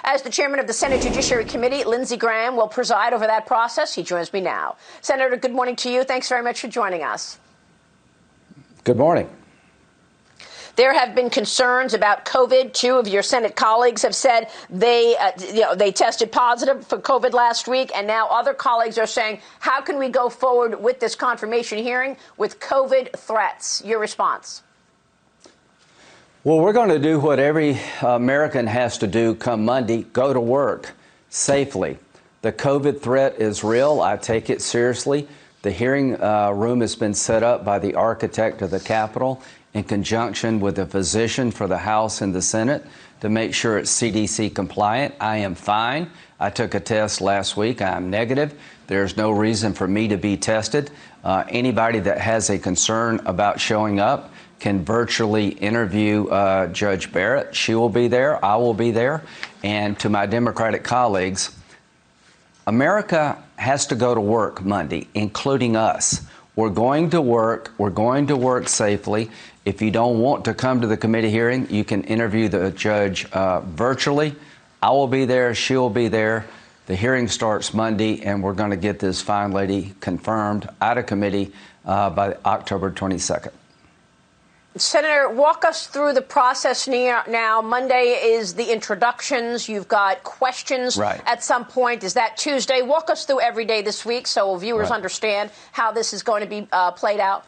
As the chairman of the Senate Judiciary Committee, Lindsey Graham will preside over that process. He joins me now. Senator, good morning to you. Thanks very much for joining us. Good morning. There have been concerns about COVID. Two of your Senate colleagues have said they tested positive for COVID last week, and now other colleagues are saying, how can we go forward with this confirmation hearing with COVID threats? Your response? Well, we're going to do what every American has to do come Monday, go to work safely. The COVID threat is real. I take it seriously. The hearing room has been set up by the architect of the Capitol in conjunction with a physician for the House and the Senate to make sure it's CDC compliant. I am fine. I took a test last week. I'm negative. There's no reason for me to be tested. Anybody that has a concern about showing up can virtually interview Judge Barrett. She will be there. I will be there. And to my Democratic colleagues, America has to go to work Monday, including us. We're going to work. We're going to work safely. If you don't want to come to the committee hearing, you can interview the judge virtually. I will be there. She will be there. The hearing starts Monday, and we're going to get this fine lady confirmed out of committee by October 22nd. Senator, walk us through the process now. Monday is the introductions. You've got questions at some point. Is that Tuesday? Walk us through every day this week so viewers understand how this is going to be played out.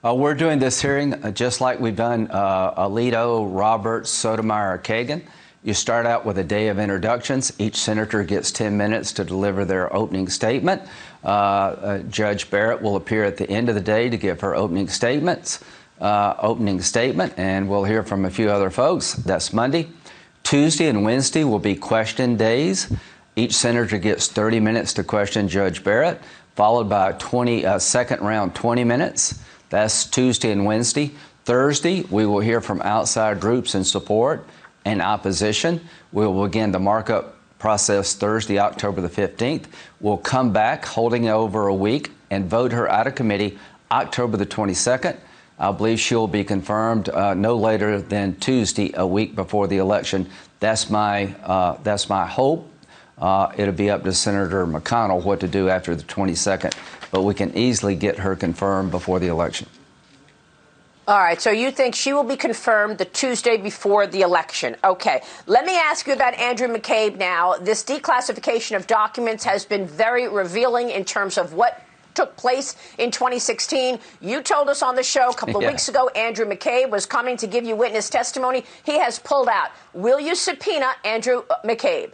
We're doing this hearing just like we've done Alito, Roberts, Sotomayor, Kagan. You start out with a day of introductions. Each senator gets 10 minutes to deliver their opening statement. Judge Barrett will appear at the end of the day to give her opening statement, and we'll hear from a few other folks. That's Monday. Tuesday and Wednesday will be question days. Each senator gets 30 minutes to question Judge Barrett, followed by a second round 20 minutes. That's Tuesday and Wednesday. Thursday, we will hear from outside groups in support and opposition. We will begin the markup process Thursday, October the 15th. We'll come back holding over a week and vote her out of committee October the 22nd. I believe she'll be confirmed no later than Tuesday, a week before the election. That's my hope. It'll be up to Senator McConnell what to do after the 22nd, but we can easily get her confirmed before the election. All right, so you think she will be confirmed the Tuesday before the election. Okay, let me ask you about Andrew McCabe now. This declassification of documents has been very revealing in terms of what took place in 2016. You told us on the show a couple of weeks ago Andrew McCabe was coming to give you witness testimony. He has pulled out. Will you subpoena Andrew McCabe?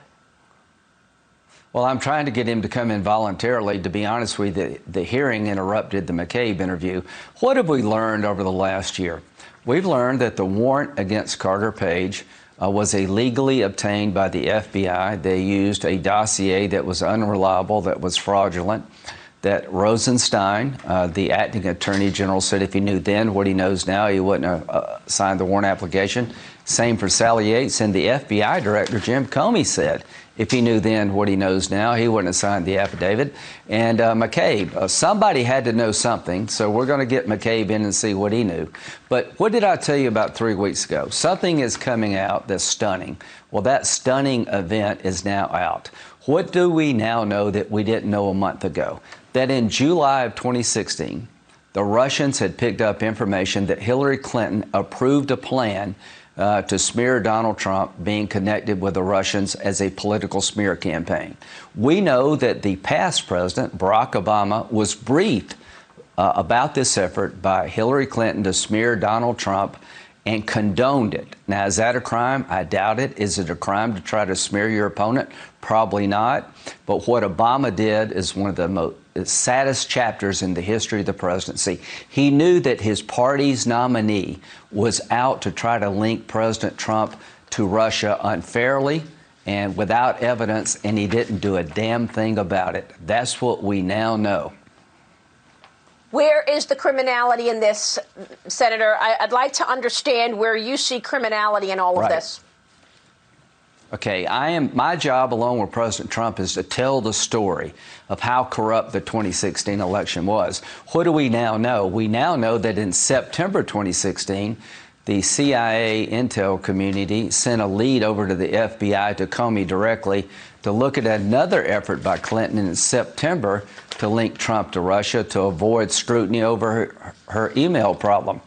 Well, I'm trying to get him to come in voluntarily. To be honest with you, the hearing interrupted the McCabe interview. What have we learned over the last year? We've learned that the warrant against Carter Page was illegally obtained by the FBI. They used a dossier that was unreliable, that was fraudulent, that Rosenstein, the acting attorney general, said if he knew then what he knows now, he wouldn't have signed the warrant application. Same for Sally Yates. And the FBI director, Jim Comey, said if he knew then what he knows now, he wouldn't have signed the affidavit. And McCabe, somebody had to know something, so we're going to get McCabe in and see what he knew. But what did I tell you about 3 weeks ago? Something is coming out that's stunning. Well, that stunning event is now out. What do we now know that we didn't know a month ago? That in July of 2016, the Russians had picked up information that Hillary Clinton approved a plan to smear Donald Trump, being connected with the Russians as a political smear campaign. We know that the past president, Barack Obama, was briefed about this effort by Hillary Clinton to smear Donald Trump and condoned it. Now, is that a crime? I doubt it. Is it a crime to try to smear your opponent? Probably not. But what Obama did is one of the most saddest chapters in the history of the presidency. He knew that his party's nominee was out to try to link President Trump to Russia unfairly and without evidence, and he didn't do a damn thing about it. That's what we now know. Where is the criminality in this, Senator? I'd like to understand where you see criminality in all of this. Okay, my job, along with President Trump, is to tell the story of how corrupt the 2016 election was. What do we now know? We now know that in September 2016, the CIA intel community sent a lead over to the FBI to Comey directly to look at another effort by Clinton in September to link Trump to Russia to avoid scrutiny over her email problem.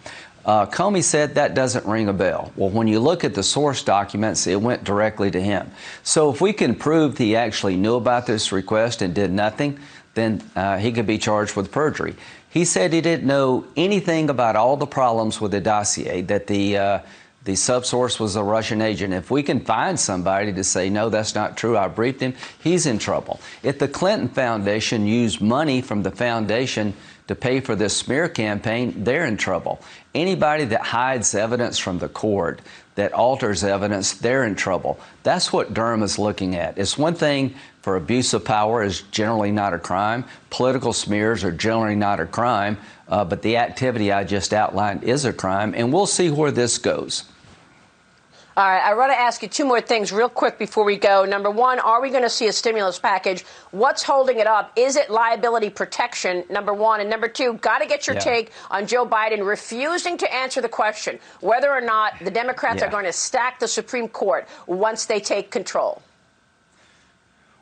Comey said that doesn't ring a bell. Well, when you look at the source documents, it went directly to him. So if we can prove he actually knew about this request and did nothing, then he could be charged with perjury. He said he didn't know anything about all the problems with the dossier, that the subsource was a Russian agent. If we can find somebody to say, no, that's not true, I briefed him, he's in trouble. If the Clinton Foundation used money from the foundation to pay for this smear campaign, they're in trouble. Anybody that hides evidence from the court, that alters evidence, they're in trouble. That's what Durham is looking at. It's one thing for abuse of power is generally not a crime. Political smears are generally not a crime, but the activity I just outlined is a crime, and we'll see where this goes. All right, I want to ask you two more things real quick before we go. Number one, are we going to see a stimulus package? What's holding it up? Is it liability protection, number one? And number two, got to get your take on Joe Biden refusing to answer the question whether or not the Democrats are going to stack the Supreme Court once they take control.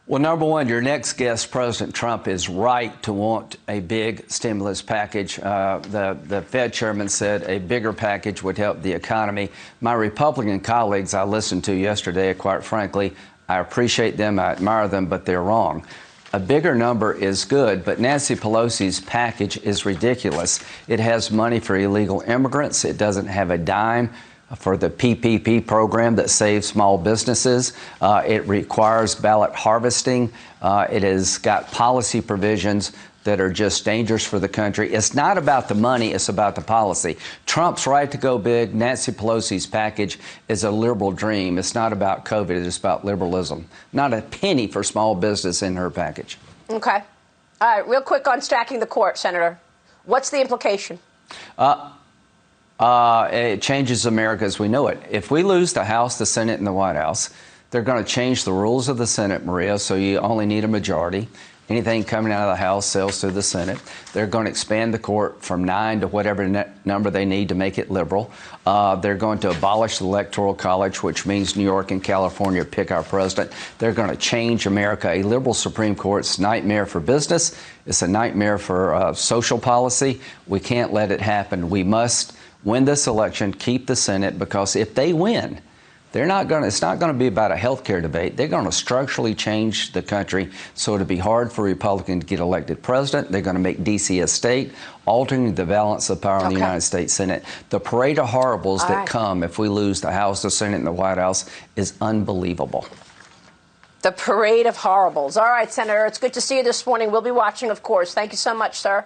Well, number one, your next guest, President Trump, is right to want a big stimulus package. The Fed chairman said a bigger package would help the economy. My Republican colleagues I listened to yesterday, quite frankly, I appreciate them, I admire them, but they're wrong. A bigger number is good, but Nancy Pelosi's package is ridiculous. It has money for illegal immigrants. It doesn't have a dime for the PPP program that saves small businesses. It requires ballot harvesting. It has got policy provisions that are just dangerous for the country. It's not about the money, it's about the policy. Trump's right to go big. Nancy Pelosi's package is a liberal dream. It's not about COVID, it's about liberalism. Not a penny for small business in her package. Okay. All right, real quick on stacking the court, Senator. What's the implication? It changes America as we know it. If we lose the House, the Senate, and the White House, they're going to change the rules of the Senate, Maria, so you only need a majority. Anything coming out of the House sails through the Senate. They're going to expand the court from 9 to whatever number they need to make it liberal. They're going to abolish the Electoral College, which means New York and California pick our president. They're going to change America. A liberal Supreme Court's a nightmare for business. It's a nightmare for social policy. We can't let it happen. We must win this election, keep the Senate, because if they win, it's not going to be about a health care debate. They're going to structurally change the country so it'll be hard for a Republican to get elected president. They're going to make D.C. a state, altering the balance of power in the United States Senate. The parade of horribles that come if we lose the House, the Senate, and the White House is unbelievable. The parade of horribles. All right, Senator, it's good to see you this morning. We'll be watching, of course. Thank you so much, sir.